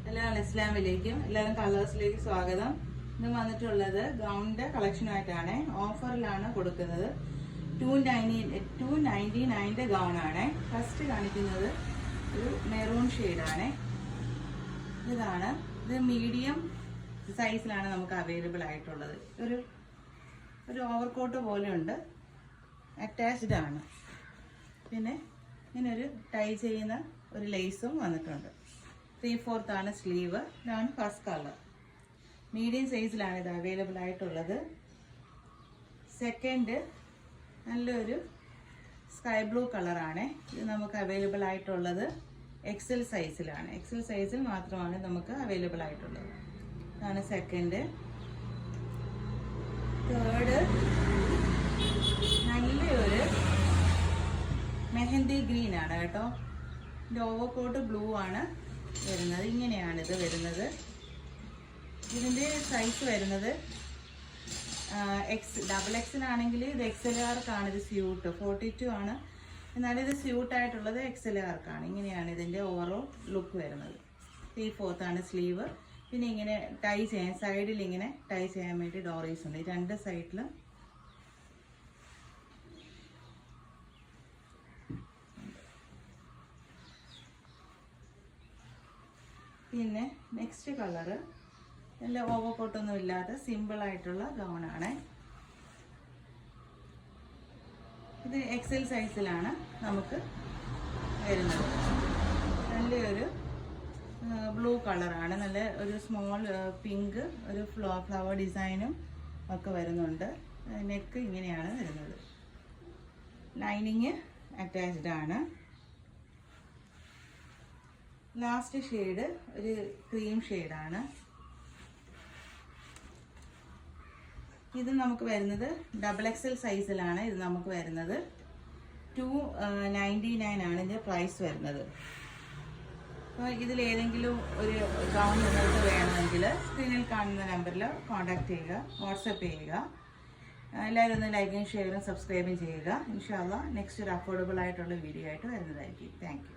എല്ലാവരും ഇസ്ലാമിലേക്കും എല്ലാവരും കളേഴ്സിലേക്ക് സ്വാഗതം. ഇന്ന് വന്നിട്ടുള്ളത് ഗൗണിന്റെ കളക്ഷനുമായിട്ടാണ്. ഓഫറിലാണ് കൊടുക്കുന്നത്. 299 ഗൗണാണ്. ഫസ്റ്റ് കാണിക്കുന്നത് ഒരു മെറൂൺ ഷെയ്ഡാണ്. ഇതാണ്. ഇത് മീഡിയം സൈസിലാണ് നമുക്ക് അവൈലബിൾ ആയിട്ടുള്ളത്. ഒരു ഓവർകോട്ട് പോലെയുണ്ട്, അറ്റാച്ച്ഡ് ആണ്. പിന്നെ ഇങ്ങനെ ഒരു ടൈ ചെയ്യുന്ന ഒരു ലേസും വന്നിട്ടുണ്ട്. 3/4 ആണ് സ്ലീവ്. ഇതാണ് ഫസ്റ്റ് കളർ. മീഡിയം സൈസിലാണ് ഇത് അവൈലബിൾ ആയിട്ടുള്ളത്. സെക്കൻഡ് നല്ലൊരു സ്കൈ ബ്ലൂ കളറാണ്. ഇത് നമുക്ക് അവൈലബിൾ ആയിട്ടുള്ളത് എക്സൽ സൈസിലാണ്. എക്സൽ സൈസിൽ മാത്രമാണ് നമുക്ക് അവൈലബിൾ ആയിട്ടുള്ളത്. ഇതാണ് സെക്കൻഡ്. തേർഡ് നല്ലൊരു മെഹന്തി ഗ്രീൻ ആണ് കേട്ടോ. ഇതിൻ്റെ ഓവർകോട്ട് ബ്ലൂ ആണ് വരുന്നത്. ഇങ്ങനെയാണ് ഇത് വരുന്നത്. ഇതിൻ്റെ സൈസ് വരുന്നത് XXL ഇത് XLRക്കാണ് ഇത് സ്യൂട്ട്. 42 ആണ്. എന്നാലും ഇത് സ്യൂട്ടായിട്ടുള്ളത് XLRക്കാണ്. ഇങ്ങനെയാണ് ഇതിൻ്റെ ഓവറോൾ ലുക്ക് വരുന്നത്. 3/4 ആണ് സ്ലീവ്. പിന്നെ ഇങ്ങനെ ടൈ ചെയ്യാൻ സൈഡിൽ ഇങ്ങനെ ടൈ ചെയ്യാൻ വേണ്ടി ഡോറീസ് ഉണ്ട്. രണ്ട് സൈഡിലും പിന്നെ നെക്സ്റ്റ് കളറ് നല്ല ഓവർകോട്ടൊന്നും ഇല്ലാത്ത സിമ്പിൾ ആയിട്ടുള്ള ഗൗണാണ്. ഇത് എക്സൽ സൈസിലാണ് നമുക്ക് വരുന്നത്. നല്ലൊരു ബ്ലൂ കളറാണ്. നല്ല ഒരു സ്മോൾ പിങ്ക് ഒരു ഫ്ലവർ ഡിസൈനും ഒക്കെ വരുന്നുണ്ട്. നെക്ക് ഇങ്ങനെയാണ് വരുന്നത്. ലൈനിങ് അറ്റാച്ച്ഡ് ആണ്. ലാസ്റ്റ് ഷെയ്ഡ് ഒരു ക്രീം ഷെയ്ഡാണ്. ഇത് നമുക്ക് വരുന്നത് XXL സൈസിലാണ് ഇത് നമുക്ക് വരുന്നത്. 299 ആണ് ഇതിൻ്റെ പ്രൈസ് വരുന്നത്. അപ്പോൾ ഇതിലേതെങ്കിലും ഒരു ഗൗൺ നിങ്ങൾക്ക് വേണമെങ്കിൽ സ്ക്രീനിൽ കാണുന്ന നമ്പറിൽ കോൺടാക്റ്റ് ചെയ്യുക, വാട്സപ്പ് ചെയ്യുക. എല്ലാവരും ഒന്ന് ലൈക്കും ഷെയറും സബ്സ്ക്രൈബും ചെയ്യുക. ഇൻഷാ അല്ലാഹ് നെക്സ്റ്റ് ഒരു അഫോർഡബിൾ ആയിട്ടുള്ള വീഡിയോ ആയിട്ട് വരുന്നതായിരിക്കും. Thank you.